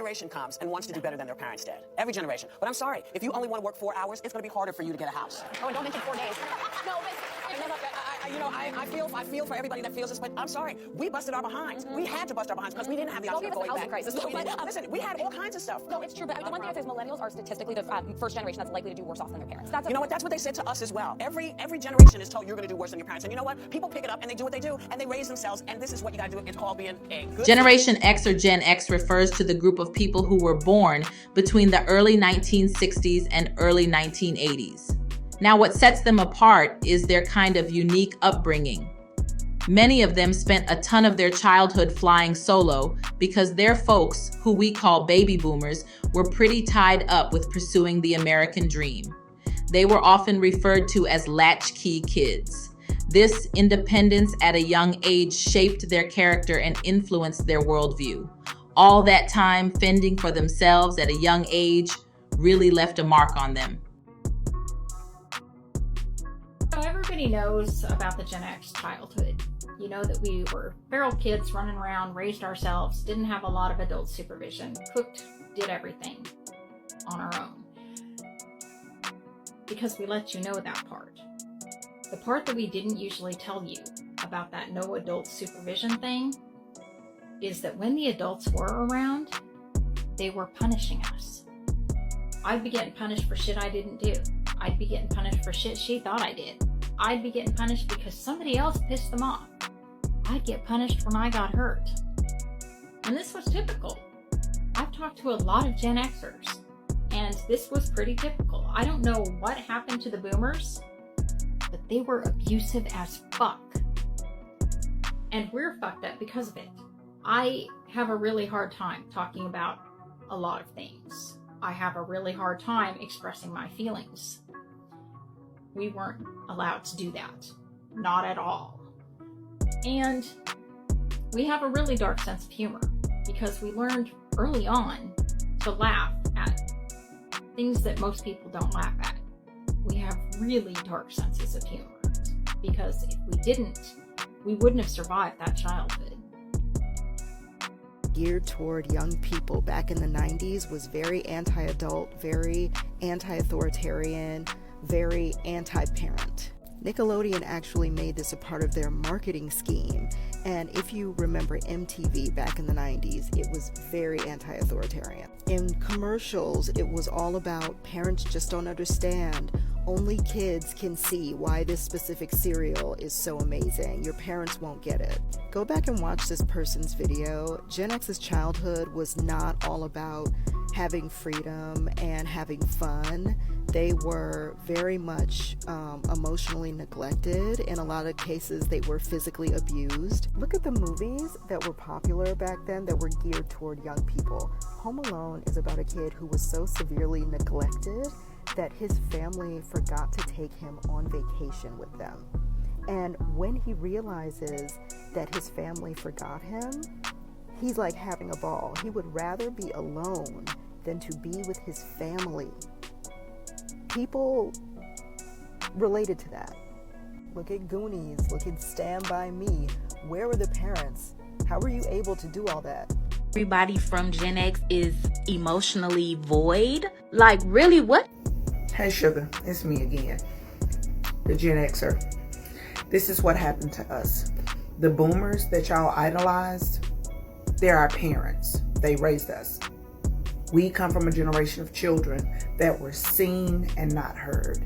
generation comes and wants to do better than their parents did. Every generation. But I'm sorry, if you only want to work 4 hours, it's going to be harder for you to get a house. Oh, and don't mention 4 days. No, I feel for everybody that feels this, but I'm sorry. We busted our behinds. We had to bust our behinds because we didn't have the option of going back. Crisis. Listen, we had all kinds of stuff. No, it's true, but the one thing I say is millennials are statistically the first generation that's likely to do worse off than their parents. You know what? That's what they said to us as well. Every generation is told you're going to do worse than your parents. And you know what? People pick it up and they do what they do and they raise themselves. And this is what you got to do. It's called being a good Generation X or Gen X refers to the group of people who were born between the early 1960s and early 1980s. Now, what sets them apart is their kind of unique upbringing. Many of them spent a ton of their childhood flying solo because their folks, who we call baby boomers, were pretty tied up with pursuing the American dream. They were often referred to as latchkey kids. This independence at a young age shaped their character and influenced their worldview. All that time fending for themselves at a young age really left a mark on them. So everybody knows about the Gen X childhood. You know that we were feral kids running around, raised ourselves, didn't have a lot of adult supervision, cooked, did everything on our own. Because we let you know that part. The part that we didn't usually tell you about that no adult supervision thing is that when the adults were around, they were punishing us. I'd be getting punished for shit I didn't do. I'd be getting punished for shit she thought I did. I'd be getting punished because somebody else pissed them off. I'd get punished when I got hurt. And this was typical. I've talked to a lot of Gen Xers, and this was pretty typical. I don't know what happened to the boomers, but they were abusive as fuck. And we're fucked up because of it. I have a really hard time talking about a lot of things. I have a really hard time expressing my feelings. We weren't allowed to do that. Not at all. And we have a really dark sense of humor because we learned early on to laugh at things that most people don't laugh at. We have really dark senses of humor because if we didn't, we wouldn't have survived that childhood. Geared toward young people back in the 90s was very anti-adult, very anti-authoritarian, very anti-parent. Nickelodeon actually made this a part of their marketing scheme, and if you remember MTV back in the 90s, it was very anti-authoritarian. In commercials, it was all about parents just don't understand. Only kids can see why this specific cereal is so amazing. Your parents won't get it. Go back and watch this person's video. Gen X's childhood was not all about having freedom and having fun. They were very much emotionally neglected. In a lot of cases, they were physically abused. Look at the movies that were popular back then that were geared toward young people. Home Alone is about a kid who was so severely neglected that his family forgot to take him on vacation with them. And when he realizes that his family forgot him, he's like having a ball. He would rather be alone than to be with his family. People related to that. Look at Goonies, look at Stand By Me. Where were the parents? How were you able to do all that? Everybody from Gen X is emotionally void. Like, really, what? Hey sugar, it's me again, the Gen Xer. This is what happened to us. The boomers that y'all idolized, they're our parents. They raised us. We come from a generation of children that were seen and not heard.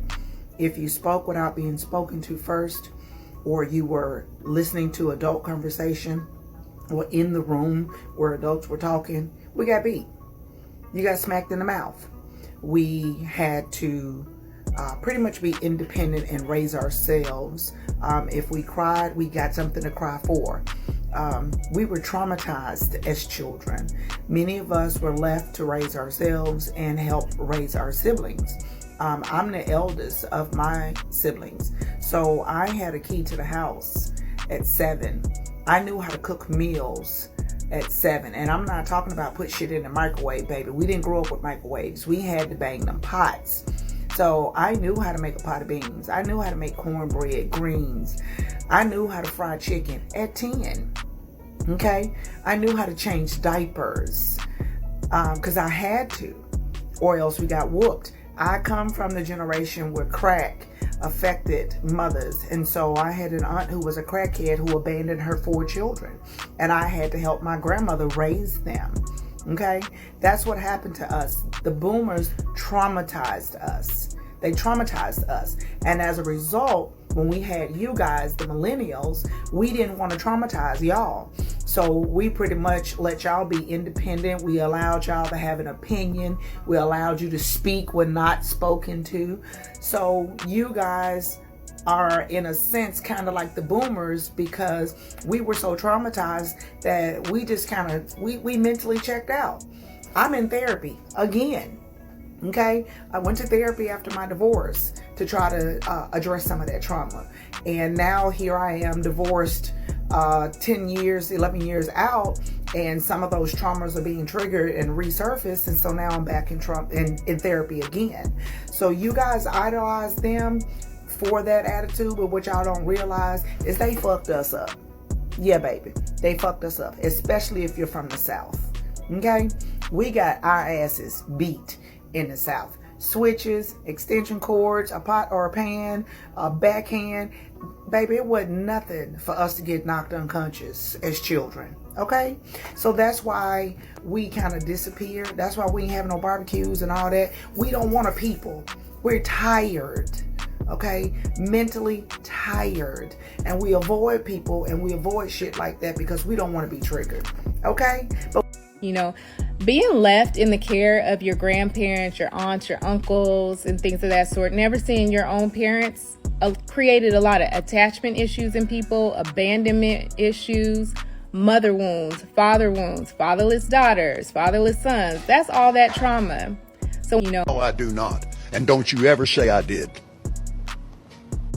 If you spoke without being spoken to first, or you were listening to adult conversation, or in the room where adults were talking, we got beat. You got smacked in the mouth. We had to pretty much be independent and raise ourselves. If we cried, we got something to cry for. We were traumatized as children. Many of us were left to raise ourselves and help raise our siblings. I'm the eldest of my siblings, so I had a key to the house at 7. I knew how to cook meals at 7, and I'm not talking about put shit in the microwave, baby. We didn't grow up with microwaves. We had to bang them pots. So I knew how to make a pot of beans. I knew how to make cornbread, greens. I knew how to fry chicken at 10. Okay? I knew how to change diapers. because I had to, or else we got whooped. I come from the generation where crack affected mothers, and so I had an aunt who was a crackhead who abandoned her 4 children, and I had to help my grandmother raise them. Okay, that's what happened to us. The boomers traumatized us. They traumatized us, and as a result, when we had you guys, the millennials, we didn't want to traumatize y'all. So we pretty much let y'all be independent. We allowed y'all to have an opinion. We allowed you to speak when not spoken to. So you guys are, in a sense, kind of like the boomers, because we were so traumatized that we just kind of, we mentally checked out. I'm in therapy again. Okay, I went to therapy after my divorce to try to address some of that trauma. And now here I am, divorced 10 years, 11 years out, and some of those traumas are being triggered and resurfaced. And so now I'm back in therapy again. So you guys idolize them for that attitude, but what y'all don't realize is they fucked us up. Yeah, baby, they fucked us up, especially if you're from the South. Okay, we got our asses beat in the South. Switches, extension cords, a pot or a pan, a backhand. Baby, it wasn't nothing for us to get knocked unconscious as children. Okay? So that's why we kind of disappear. That's why we ain't having no barbecues and all that. We don't want a people. We're tired. Okay? Mentally tired. And we avoid people and we avoid shit like that because we don't want to be triggered. Okay? But you know, being left in the care of your grandparents, your aunts, your uncles, and things of that sort, never seeing your own parents, created a lot of attachment issues in people, abandonment issues, mother wounds, fatherless daughters, fatherless sons. That's all that trauma. So, you know. No, I do not. And don't you ever say I did.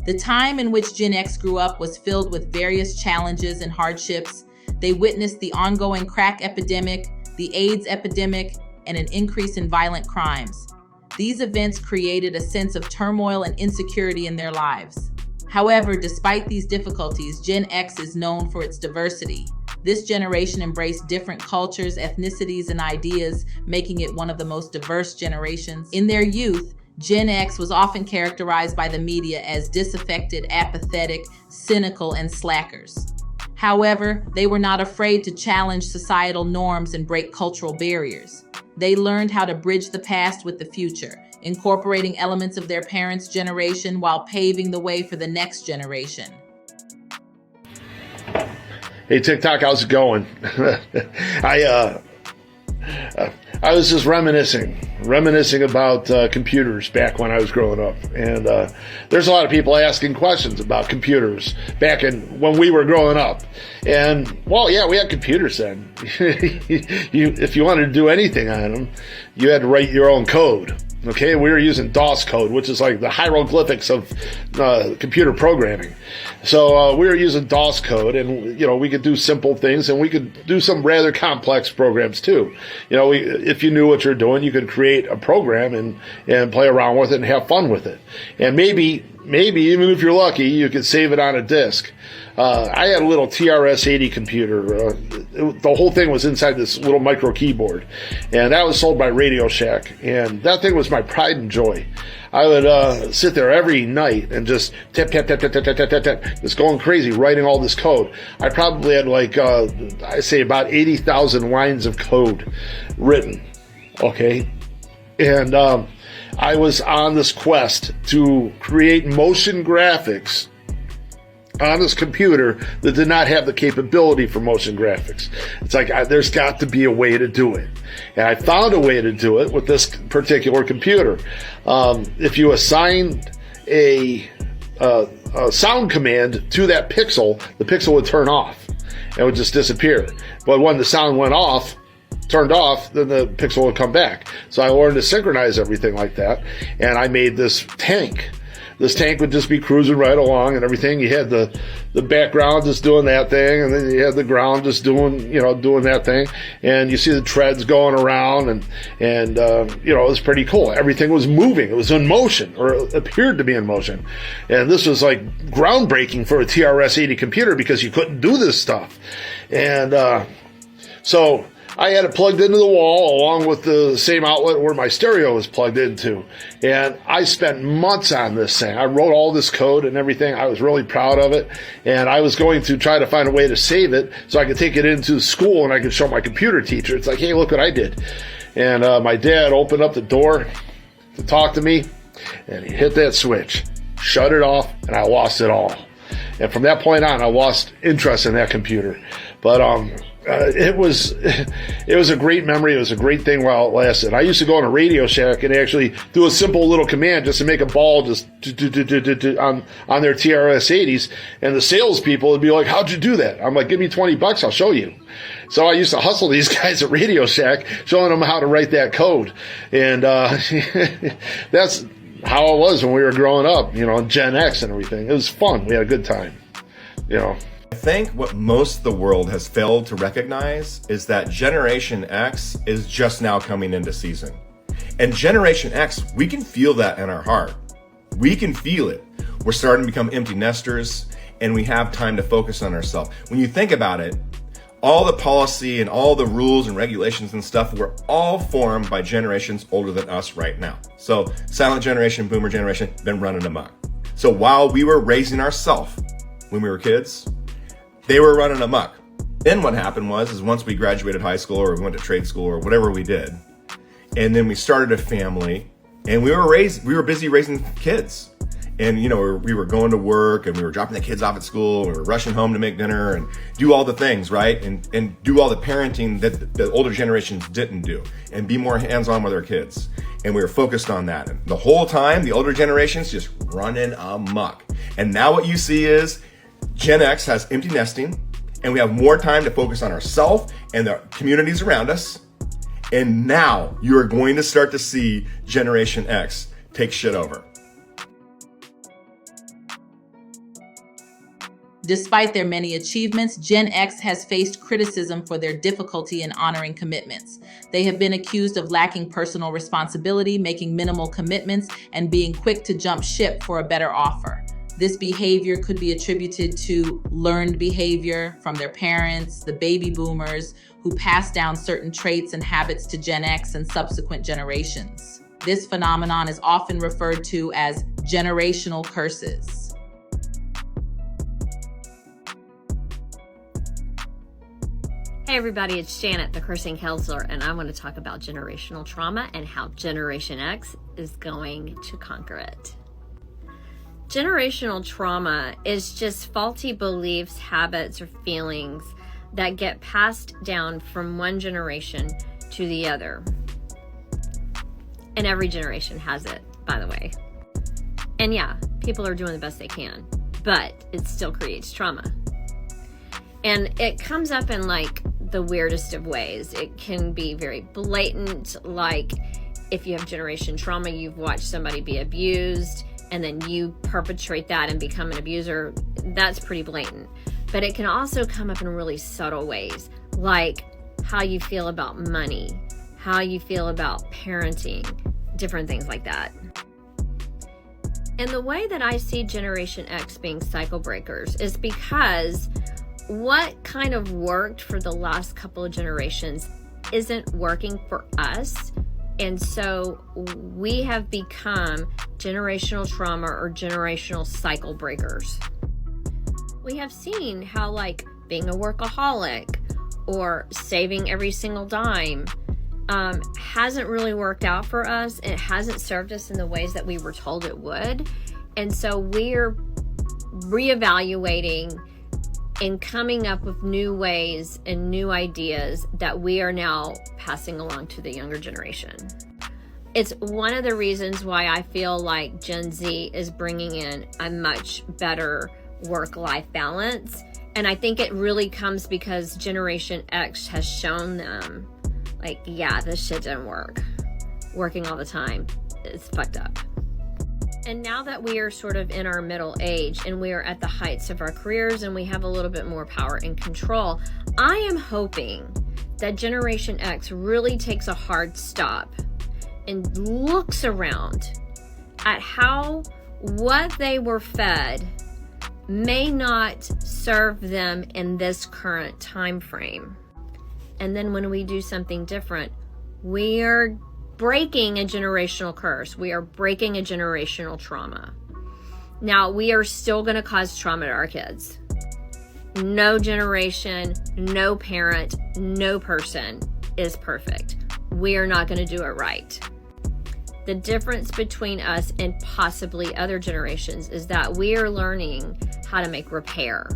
The time in which Gen X grew up was filled with various challenges and hardships. They witnessed the ongoing crack epidemic, the AIDS epidemic, and an increase in violent crimes. These events created a sense of turmoil and insecurity in their lives. However, despite these difficulties, Gen X is known for its diversity. This generation embraced different cultures, ethnicities, and ideas, making it one of the most diverse generations. In their youth, Gen X was often characterized by the media as disaffected, apathetic, cynical, and slackers. However, they were not afraid to challenge societal norms and break cultural barriers. They learned how to bridge the past with the future, incorporating elements of their parents' generation while paving the way for the next generation. Hey TikTok, how's it going? I was just reminiscing about computers back when I was growing up. And there's a lot of people asking questions about computers back when we were growing up. And, well, yeah, we had computers then. If you wanted to do anything on them, you had to write your own code. Okay, we were using DOS code, which is like the hieroglyphics of computer programming. So we were using DOS code, and we could do simple things, and we could do some rather complex programs too. If you knew what you're doing, you could create a program and play around with it and have fun with it. And maybe even if you're lucky, you could save it on a disk. I had a little TRS-80 computer. The whole thing was inside this little micro keyboard, and that was sold by Radio Shack. And that thing was my pride and joy. I would sit there every night and just tap, just going crazy, writing all this code. I probably had I say about 80,000 lines of code written. Okay, and I was on this quest to create motion graphics on this computer that did not have the capability for motion graphics. It's like, there's got to be a way to do it. And I found a way to do it with this particular computer. If you assigned a sound command to that pixel, the pixel would turn off. It would just disappear. But when the sound turned off, then the pixel would come back. So I learned to synchronize everything like that. And I made this tank. This tank would just be cruising right along and everything. You had the background just doing that thing, and then you had the ground just doing that thing. And you see the treads going around, and it was pretty cool. Everything was moving. It was in motion, or it appeared to be in motion. And this was like groundbreaking for a TRS-80 computer because you couldn't do this stuff. And so I had it plugged into the wall along with the same outlet where my stereo was plugged into. And I spent months on this thing. I wrote all this code and everything. I was really proud of it. And I was going to try to find a way to save it so I could take it into school and I could show my computer teacher. It's like, hey, look what I did. And my dad opened up the door to talk to me, and he hit that switch, shut it off, and I lost it all. And from that point on, I lost interest in that computer. But it was a great memory. It was a great thing while it lasted. I used to go in a Radio Shack and actually do a simple little command just to make a ball just on their TRS-80s. And the salespeople would be like, how'd you do that? I'm like, give me $20, I'll show you. So I used to hustle these guys at Radio Shack, showing them how to write that code. And that's how it was when we were growing up, Gen X and everything. It was fun. We had a good time, I think what most of the world has failed to recognize is that Generation X is just now coming into season. And Generation X, we can feel that in our heart. We can feel it. We're starting to become empty nesters, and we have time to focus on ourselves. When you think about it, all the policy and all the rules and regulations and stuff were all formed by generations older than us right now. So silent generation, boomer generation, been running amok. So while we were raising ourselves when we were kids, they were running amok. Then what happened was once we graduated high school or we went to trade school or whatever we did, and then we started a family, and we were busy raising kids. And, we were going to work, and we were dropping the kids off at school, and we were rushing home to make dinner and do all the things, right? And do all the parenting that the older generations didn't do, and be more hands-on with our kids. And we were focused on that. And the whole time, the older generations just running amok. And now what you see is Gen X has empty nesting, and we have more time to focus on ourselves and the communities around us. And now you're going to start to see Generation X take shit over. Despite their many achievements, Gen X has faced criticism for their difficulty in honoring commitments. They have been accused of lacking personal responsibility, making minimal commitments, and being quick to jump ship for a better offer. This behavior could be attributed to learned behavior from their parents, the baby boomers, who passed down certain traits and habits to Gen X and subsequent generations. This phenomenon is often referred to as generational curses. Hey everybody, it's Janet, the Cursing Counselor, and I want to talk about generational trauma and how Generation X is going to conquer it. Generational trauma is just faulty beliefs, habits, or feelings that get passed down from one generation to the other. And every generation has it, by the way. And yeah, people are doing the best they can, but it still creates trauma. And it comes up in the weirdest of ways. It can be very blatant, like if you have generation trauma, you've watched somebody be abused, and then you perpetrate that and become an abuser. That's pretty blatant. But it can also come up in really subtle ways, like how you feel about money, how you feel about parenting, different things like that. And the way that I see Generation X being cycle breakers is because what kind of worked for the last couple of generations isn't working for us. And so we have become generational trauma or generational cycle breakers. We have seen how being a workaholic or saving every single dime hasn't really worked out for us. It hasn't served us in the ways that we were told it would. And so we're reevaluating and coming up with new ways and new ideas that we are now passing along to the younger generation. It's one of the reasons why I feel like Gen Z is bringing in a much better work-life balance. And I think it really comes because Generation X has shown them, yeah, this shit didn't work. Working all the time, it's fucked up. And now that we are sort of in our middle age and we are at the heights of our careers and we have a little bit more power and control, I am hoping that Generation X really takes a hard stop and looks around at how what they were fed may not serve them in this current time frame. and then when we do something different, we are breaking a generational curse. We are breaking a generational trauma. Now, we are still going to cause trauma to our kids. No generation, no parent, no person is perfect. We are not going to do it right. The difference between us and possibly other generations is that we are learning how to make repair,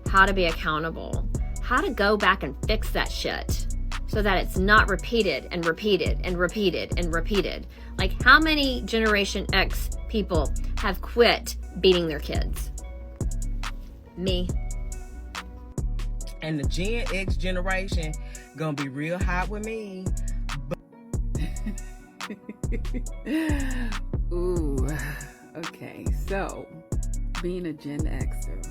how to be accountable, how to go back and fix that shit so that it's not repeated and repeated and repeated and repeated. Like, how many Generation X people have quit beating their kids? Me. And the Gen X generation gonna be real hot with me. Ooh, okay, so being a Gen Xer,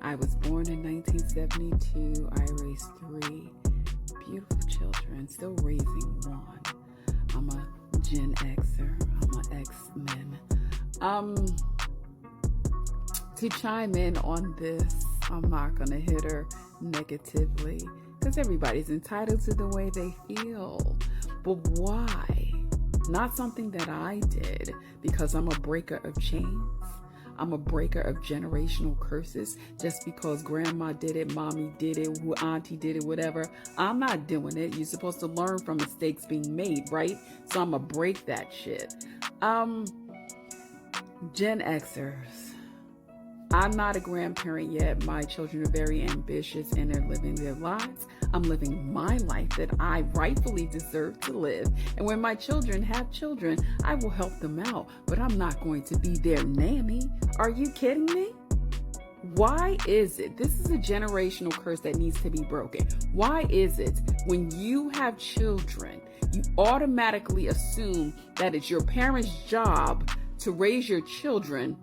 I was born in 1972. I raised 3 beautiful children, still raising 1. I'm a Gen Xer, I'm an X-Men. To chime in on this, I'm not gonna hit her negatively because everybody's entitled to the way they feel. But why? Not something that I did, because I'm a breaker of chains. I'm a breaker of generational curses. Just because grandma did it, mommy did it, auntie did it, whatever, I'm not doing it. You're supposed to learn from mistakes being made, right? So I'm gonna break that shit. Gen Xers. I'm not a grandparent yet. My children are very ambitious and they're living their lives. I'm living my life that I rightfully deserve to live. And when my children have children, I will help them out. But I'm not going to be their nanny. Are you kidding me? Why is it? This is a generational curse that needs to be broken. Why is it when you have children, you automatically assume that it's your parents' job to raise your children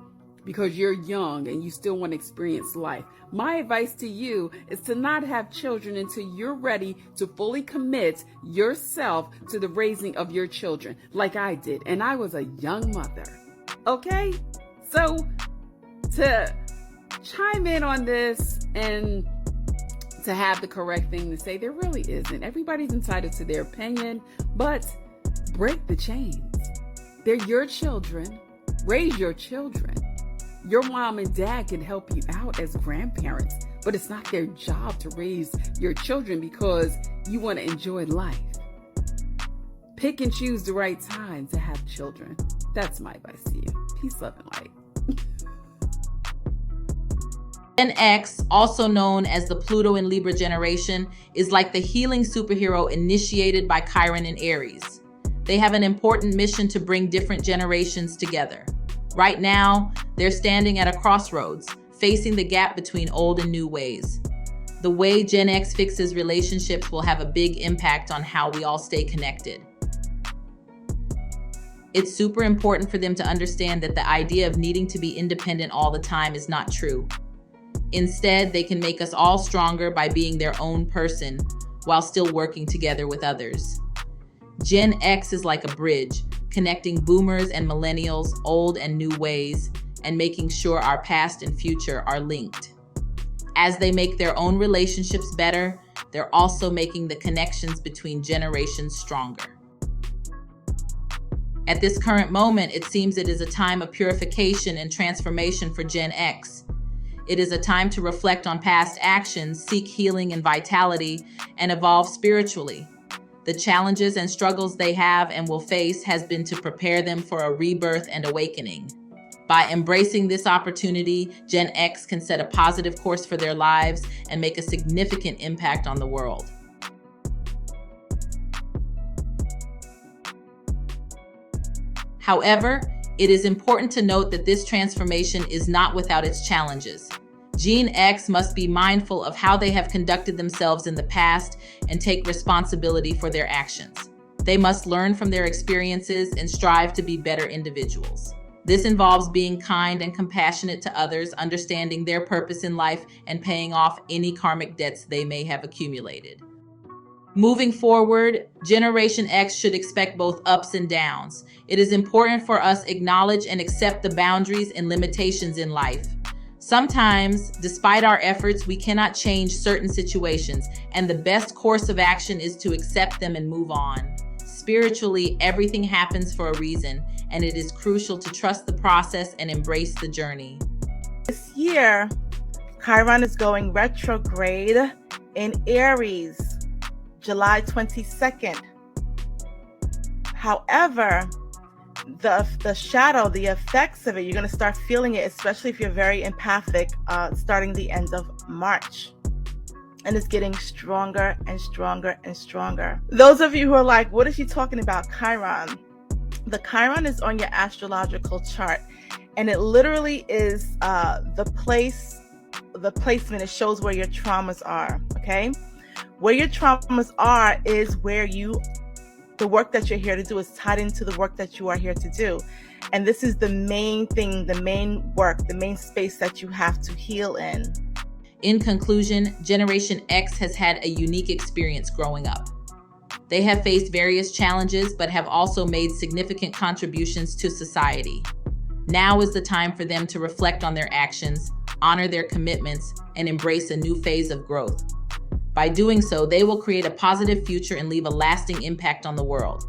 because you're young and you still want to experience life? My advice to you is to not have children until you're ready to fully commit yourself to the raising of your children, like I did. And I was a young mother. Okay? So to chime in on this and to have the correct thing to say, there really isn't. Everybody's entitled to their opinion, but break the chains. They're your children. Raise your children. Your mom and dad can help you out as grandparents, but it's not their job to raise your children because you want to enjoy life. Pick and choose the right time to have children. That's my advice to you. Peace, love, and light. Gen X, also known as the Pluto and Libra generation, is like the healing superhero initiated by Chiron and Aries. They have an important mission to bring different generations together. Right now, they're standing at a crossroads, facing the gap between old and new ways. The way Gen X fixes relationships will have a big impact on how we all stay connected. It's super important for them to understand that the idea of needing to be independent all the time is not true. Instead, they can make us all stronger by being their own person while still working together with others. Gen X is like a bridge, connecting boomers and millennials, old and new ways, and making sure our past and future are linked. As they make their own relationships better, they're also making the connections between generations stronger. At this current moment, it seems it is a time of purification and transformation for Gen X. It is a time to reflect on past actions, seek healing and vitality, and evolve spiritually. The challenges and struggles they have and will face has been to prepare them for a rebirth and awakening. By embracing this opportunity, Gen X can set a positive course for their lives and make a significant impact on the world. However, it is important to note that this transformation is not without its challenges. Gen X must be mindful of how they have conducted themselves in the past and take responsibility for their actions. They must learn from their experiences and strive to be better individuals. This involves being kind and compassionate to others, understanding their purpose in life, and paying off any karmic debts they may have accumulated. Moving forward, Generation X should expect both ups and downs. It is important for us to acknowledge and accept the boundaries and limitations in life. Sometimes, despite our efforts, we cannot change certain situations, and the best course of action is to accept them and move on. Spiritually, everything happens for a reason, and it is crucial to trust the process and embrace the journey. This year, Chiron is going retrograde in Aries, July 22nd. However, the shadow, the effects of it, you're going to start feeling it, especially if you're very empathic, starting the end of March. And it's getting stronger and stronger and stronger. Those of you who are like, what is she talking about, Chiron? The Chiron is on your astrological chart, and it literally is the placement. It shows where your traumas are, okay? Where your traumas are is where the work that you're here to do is tied into the work that you are here to do. And this is the main thing, the main work, the main space that you have to heal in. In conclusion, Generation X has had a unique experience growing up. They have faced various challenges, but have also made significant contributions to society. Now is the time for them to reflect on their actions, honor their commitments, and embrace a new phase of growth. By doing so, they will create a positive future and leave a lasting impact on the world.